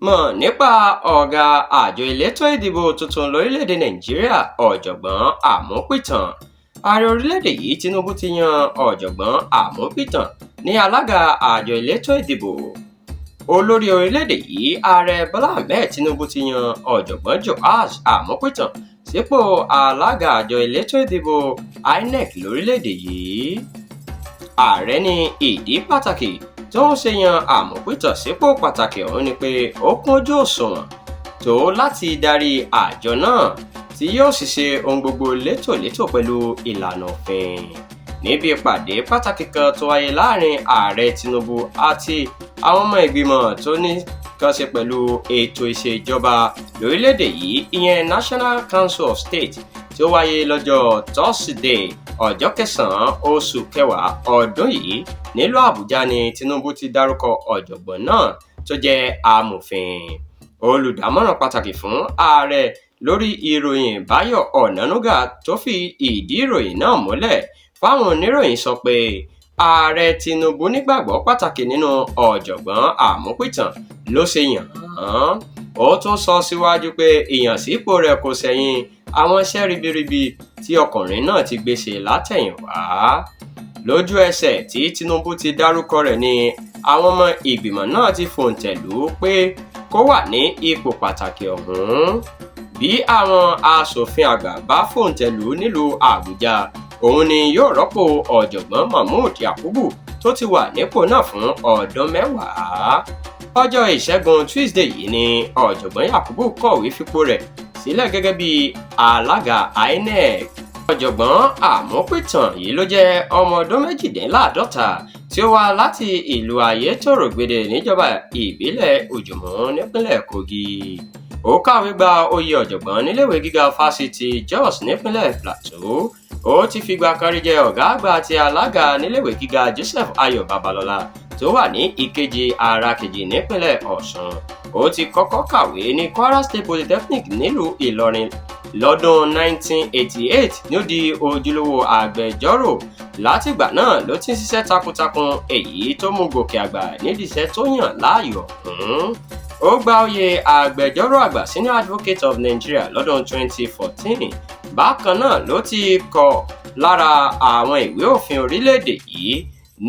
mọ̀ nípa Ọ̀gá Ajọ Eleto Idibo Tuntun Lorileede Naijiria Ọjọgbọn Amupitan. Ààrẹ orílẹ̀-èdè yìí Tinubu ti yan Ọjọgbọn Amupitan ní alága Àjọ Eleto Idibo. Olórí orílẹ̀-èdè yìí Ààrẹ Bọ́lá Ahmed Tinubu ti yan Ọjọgbọn Amupitan sípò alága Àjọ Eleto Idibo INEC lórílẹ̀-èdè yìí. Ààrẹ ní ìdí pàtàkì tó ń ṣe yan Amupitan sípò pàtàkì ọ̀hún ni pé ó kún ojú òṣùwọ̀n tó láti darí àjọ náà tí yóò sì ṣe ohun gbogbo létòlétò pẹ̀lú ìlànà òfin. Níbi ìpàdé pàtàkì kan tó wáyé láàrin Ààrẹ Tinubu àti àwọn ọmọ ìgbìmọ̀ tó ní kan ṣe pẹ̀lú ètò ìṣèjọba lórílẹ̀‐èdè yìí ìyẹn National Council of State tí ó wáyé lọ́jọ́ Thursday ọjọ́ 9 oṣù kẹwàá ọdún yìí nílùú Àbújá ni Tinubu ti dárúkọ ọ̀jọ̀gbọ́n náà tó jẹ́ amòfin. Olùdámọ̀ràn pàtàkì fún ààrẹ lórí ìròyìn Báyọ̀ Ọ̀nànúgà tó fi ìdí ìròyìn náà múlẹ̀ fáwọn oníròyìn sọ pé ààrẹ Tinubu nígbàgbọ́ pàtàkì nínú ọ̀jọ̀gbọ́n Amupitan ló ṣe yàn án. Ó tún sọ síwájú pé ìyànsípò rẹ̀ kò ṣẹ̀yìn àwọn iṣẹ́ ribiribi tí ọkùnrin náà ti gbé ṣe látẹ̀yìnwá. Lójú ẹsẹ̀ tí Tinubu ti dárúkọ rẹ̀ ni àwọn ọmọ ìgbìmọ̀ náà ti fòǹtẹ̀ lù ú pé kó wà ní ipò pàtàkì ọ̀hún. Bí àwọn aṣòfin àgbà bá fòǹtẹ̀ lù ú nílùú Àbújá, òun ni yóò rọ́pò ọ̀jọ̀gbọ́n Mahmood Yakubu tó ti wà nípò náà fún ọdún 10. Ọjọ́ Ìṣẹ́gun Tuesday yìí ni ọ̀jọ̀gbọ́n Yakubu kọ̀wé fipò rẹ̀ sílẹ̀ gẹ́gẹ́ bí alága INEC. Ọ̀jọ̀gbọ́n Amupitan yìí ló jẹ́ ọmọ ọdún 52 tí ó wá láti ìlú Ayétòrògbèdè níjọba ìbílẹ̀ Òjòmó nípínlẹ̀ Kogi. Ó kàwé gba oyè ọ̀jọ̀gbọ́n níléèwé gíga fásitì Jos nípínlẹ̀ Plateau. Ó ti fìgbà kan rí jẹ́ ọ̀gá àgbà àti alága níléèwé gíga Joseph Ayọ̀ Babalọ́lá tó wà ní Ìkejì Arákejì nípínlẹ̀ Ọ̀ṣun. Ó ti kọ́kọ́ kàwé ní Kwara State Polytechnic nílùú Ìlọrin lọ́dún 1988 ní ó di ojúlówó agbẹjọ́rò. Látìgbà náà ló ti ń ṣiṣẹ́ takuntakun èyí tó mú gòkè àgbà nídìí iṣẹ́ tó yàn láàyò ọ̀hún. Ó gba oyè agbẹjọ́rò àgbà Senior Advocate of Nigeria lọ́dún 2014. Bákan náà ló ti kọ lára àwọn ìwé òfin orílẹ̀-èdè yìí,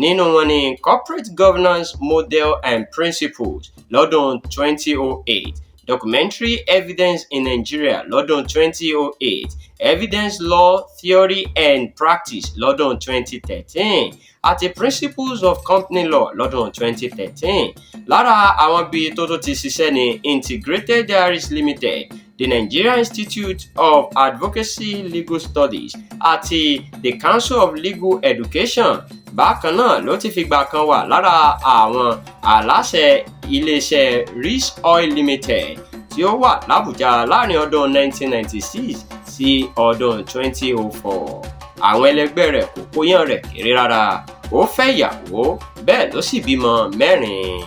nínú wọn ni Corporate Governance Model and Principles lọ́dún 2008, Documentary Evidence in Nigeria lọ́dún 2008, Evidence Law Theory and Practice lọ́dún 2013 àti Principles of Company Law lọ́dún 2013. Lára àwọn ibi tó ti ṣiṣẹ́ ní Integrated Dairies Limited, the Nigeria Institute of Advocacy Legal Studies àti the Council of Legal Education. Bákan náà ló ti fìgbà kan wà lára àwọn aláṣẹ iléeṣẹ́ Rich Oil Limited tí ó wà l'Àbújá láàrin ọdún 1996 sí ọdún 2004. Àwọn ẹlẹgbẹ́ rẹ̀ kò kóyán rẹ̀ kéré rárá. Ó fẹ́ ìyàwó bẹ́ẹ̀ ló sì bímọ 4.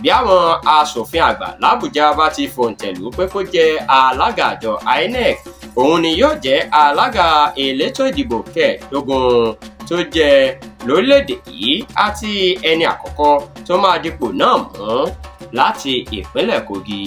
Bí àwọn aṣòfin àgbà l'Àbújá bá ti fòǹtẹ̀ lù pé kó jẹ́ alága àjọ INEC, òun ni yóò jẹ́ alága Eleto Idibo kẹẹ̀dógún tó jẹ́ lórílẹ̀‐èdè yìí àti ẹni àkọ́kọ́ tó máa dipò náà mú láti ìpínlẹ̀ Kogi.